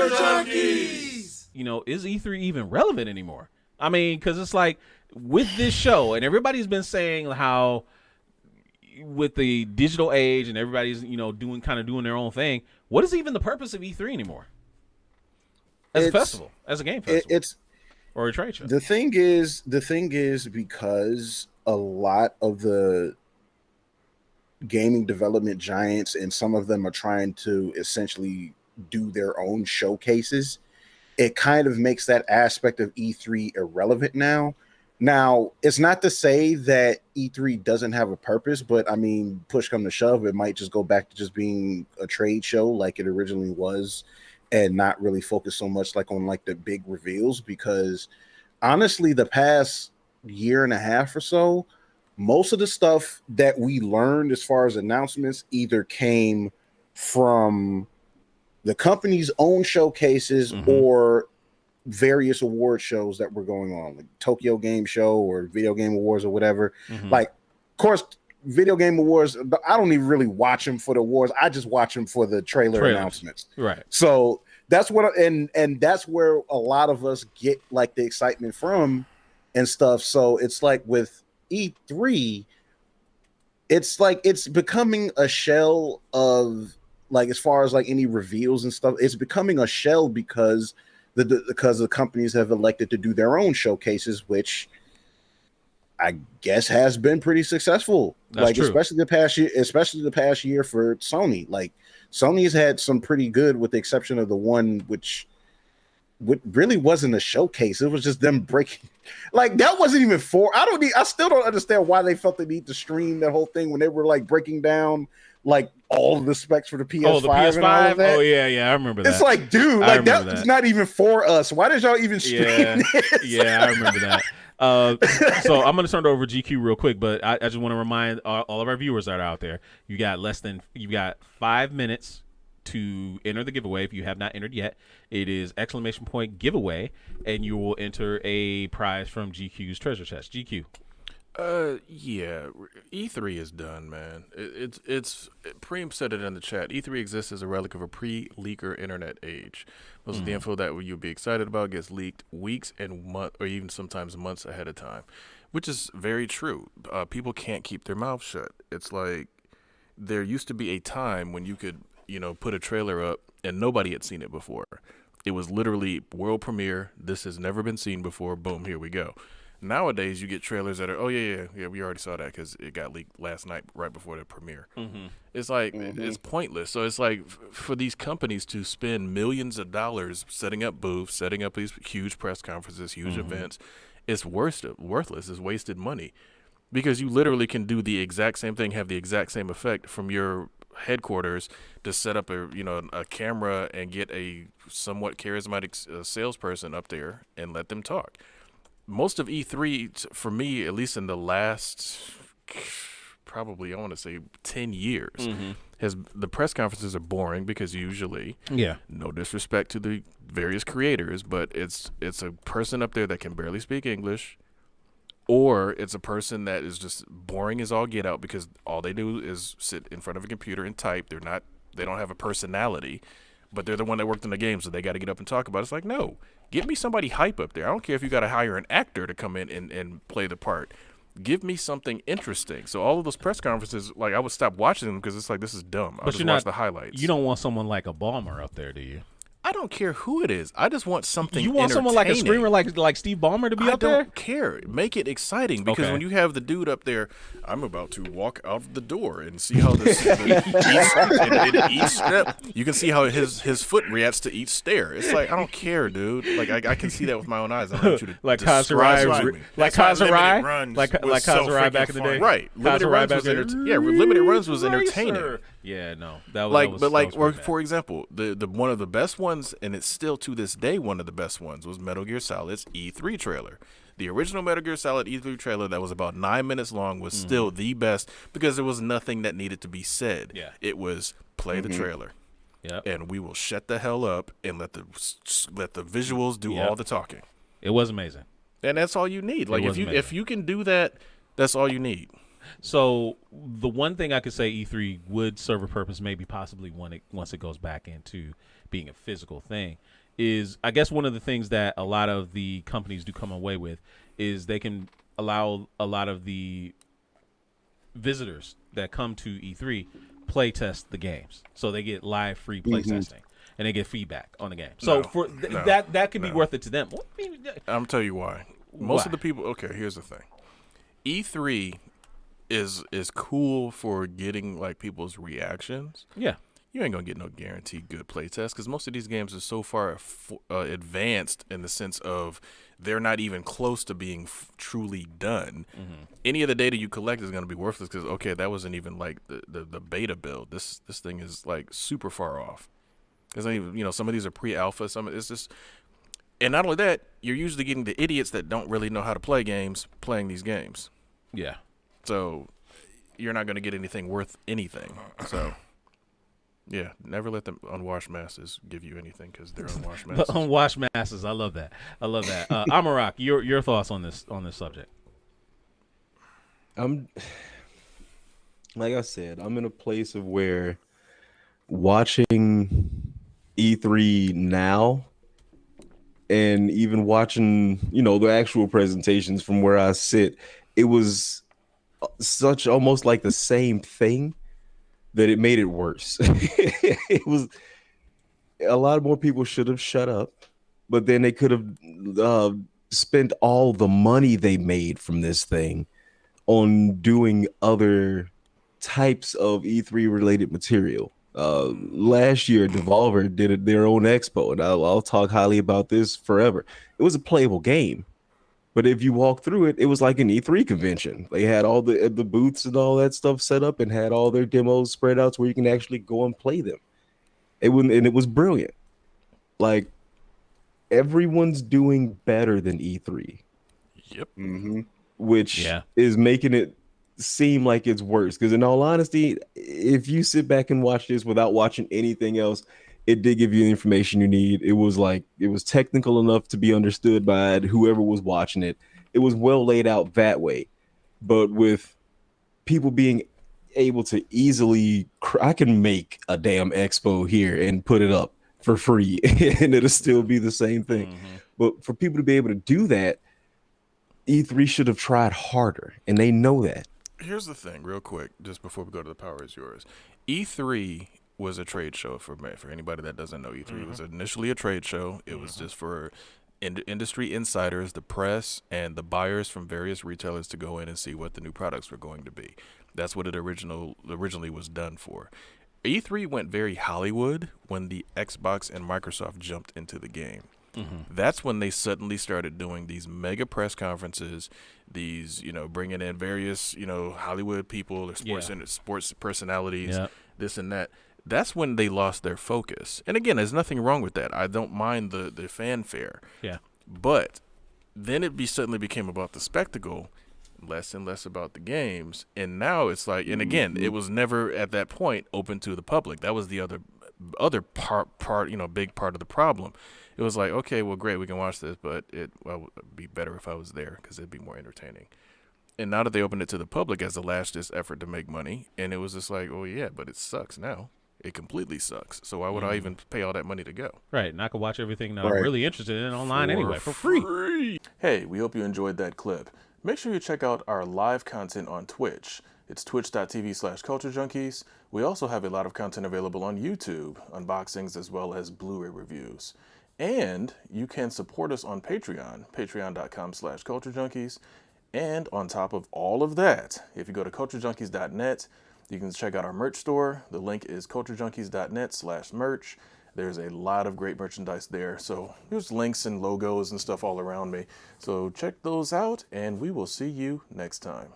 Trailer Junkies. You know, is E3 even relevant anymore? I mean, because it's like with this show, and everybody's been saying how with the digital age and everybody's, you know, doing their own thing. What is even the purpose of E3 anymore? As a festival, as a game festival, or a trade show. The thing is because a lot of the gaming development giants and some of them are trying to essentially do their own showcases. It kind of makes that aspect of E3 irrelevant now. Now, it's not to say that E3 doesn't have a purpose, but I mean, push come to shove, it might just go back to just being a trade show like it originally was and not really focus so much like on like the big reveals, because honestly, the past year and a half or so, most of the stuff that we learned as far as announcements either came from the company's own showcases or various award shows that were going on, like Tokyo Game Show or Video Game Awards or whatever. Like, of course, Video Game Awards, I don't even really watch them for the awards. I just watch them for the trailer announcements. Right. So that's what, and that's where a lot of us get like the excitement from and stuff. So it's like with E3, it's like it's becoming a shell of like, as far as like any reveals and stuff, it's becoming a shell because the companies have elected to do their own showcases, which I guess has been pretty successful. That's like true. especially the past year for Sony. Like Sony's had some pretty good, with the exception of the one which really wasn't a showcase. It was just them breaking. Like that wasn't even I still don't understand why they felt the need to stream that whole thing when they were like breaking down like all of the specs for the PS5. Oh, the PS5. And all of that. Oh yeah, I remember that. It's like, dude, like that's not even for us. Why did y'all even stream this? Yeah, I remember that. So I'm going to turn it over to GQ real quick, but I just want to remind all of our viewers that are out there, you got 5 minutes to enter the giveaway. If you have not entered yet, it is !giveaway, and you will enter a prize from GQ's treasure chest. GQ. Yeah, E3 is done, man. It's Preem said it in the chat. E3 exists as a relic of a pre-leaker internet age. Most of the info that you'll be excited about gets leaked weeks and months, or even sometimes months ahead of time, which is very true. People can't keep their mouths shut. It's like there used to be a time when you could, put a trailer up and nobody had seen it before. It was literally world premiere. This has never been seen before. Boom, here we go. Nowadays, you get trailers that are, oh, yeah, we already saw that because it got leaked last night right before the premiere. It's like, it's pointless. So it's like for these companies to spend millions of dollars setting up booths, setting up these huge press conferences, huge events, it's worthless. It's wasted money because you literally can do the exact same thing, have the exact same effect from your headquarters to set up a camera and get a somewhat charismatic salesperson up there and let them talk. Most of E3, for me, at least in the last, probably, I want to say 10 years, the press conferences are boring because usually, no disrespect to the various creators, but it's a person up there that can barely speak English, or it's a person that is just boring as all get out because all they do is sit in front of a computer and type. They don't have a personality, but they're the one that worked in the game, so they got to get up and talk about it. It's like, no. Give me somebody hype up there. I don't care if you got to hire an actor to come in and play the part. Give me something interesting. So all of those press conferences, like I would stop watching them because it's like, this is dumb. I'll just watch the highlights. You don't want someone like a Ballmer up there, do you? I don't care who it is. I just want something. You want someone like a screamer like Steve Ballmer to be up there? I don't care. Make it exciting because when you have the dude up there, I'm about to walk out of the door and see how this each step. You can see how his foot reacts to each stair. It's like I don't care, dude. Like I can see that with my own eyes. I don't want you to like Kazurai, like Kazurai back in the day, right? Limited runs was limited runs was entertaining. Yeah, no, that was for example, the one of the best ones, and it's still to this day one of the best ones, was Metal Gear Solid's E3 trailer. The original Metal Gear Solid E3 trailer that was about 9 minutes long was still the best because there was nothing that needed to be said. Yeah. It was play the trailer, and we will shut the hell up and let the visuals do all the talking. It was amazing, and that's all you need. Like if you can do that, that's all you need. So the one thing I could say E3 would serve a purpose, maybe possibly once it goes back into being a physical thing is, I guess, one of the things that a lot of the companies do come away with is they can allow a lot of the visitors that come to E3 play test the games, so they get live free play testing and they get feedback on the game. So that could be worth it to them. I'm tell you why. Most of the people. Okay, here's the thing. E3 is cool for getting like people's reactions. Yeah. You ain't gonna get no guaranteed good play test because most of these games are so far advanced in the sense of they're not even close to being truly done. Any of the data you collect is gonna be worthless because okay, that wasn't even like the beta build. This thing is like super far off. There's not even some of these are pre-alpha. Some it's just, and not only that, you're usually getting the idiots that don't really know how to play games playing these games. Yeah. So you're not gonna get anything worth anything. So. Yeah, never let the unwashed masses give you anything because they're unwashed masses. The unwashed masses. I love that. Amarak, your thoughts on this subject? I'm like I said, I'm in a place of where watching E3 now and even watching, the actual presentations from where I sit, it was such almost like the same thing that it made it worse. It was a lot more people should have shut up, but then they could have spent all the money they made from this thing on doing other types of E3 related material. Last year, Devolver did their own expo, and I'll talk highly about this forever. It was a playable game. But if you walk through it, it was like an E3 convention. They had all the booths and all that stuff set up and had all their demos spread out to where you can actually go and play them. It was brilliant. Like, everyone's doing better than E3. Yep. Which is making it seem like it's worse. Because in all honesty, if you sit back and watch this without watching anything else, it did give you the information you need. It was technical enough to be understood by whoever was watching it. It was well laid out that way. But with people being able to easily, I can make a damn expo here and put it up for free and it'll still be the same thing. But for people to be able to do that, E3 should have tried harder, and they know that. Here's the thing, real quick, just before we go to the Power Is Yours. E3 was a trade show for anybody that doesn't know. E3 was initially a trade show. It was just for industry insiders, the press, and the buyers from various retailers to go in and see what the new products were going to be. That's what it originally was done for. E3 went very Hollywood when the Xbox and Microsoft jumped into the game. That's when they suddenly started doing these mega press conferences, these, bringing in various, Hollywood people or sports personalities, this and that. That's when they lost their focus. And again, there's nothing wrong with that. I don't mind the fanfare. Yeah. But then it suddenly became about the spectacle, less and less about the games. And now it's like, and again, it was never at that point open to the public. That was the other part, big part of the problem. It was like, okay, well, great, we can watch this, but it would be better if I was there because it'd be more entertaining. And now that they opened it to the public as a last-ditch effort to make money, and it was just like, oh, yeah, but it sucks now. It completely sucks. So why would I even pay all that money to go? Right, and I could watch everything that I'm really interested in online anyway for free. Hey, we hope you enjoyed that clip. Make sure you check out our live content on Twitch. It's twitch.tv/culturejunkies. We also have a lot of content available on YouTube, unboxings as well as Blu-ray reviews. And you can support us on Patreon, patreon.com/culturejunkies. And on top of all of that, if you go to culturejunkies.net, you can check out our merch store. The link is culturejunkies.net/merch. There's a lot of great merchandise there. So there's links and logos and stuff all around me. So check those out, and we will see you next time.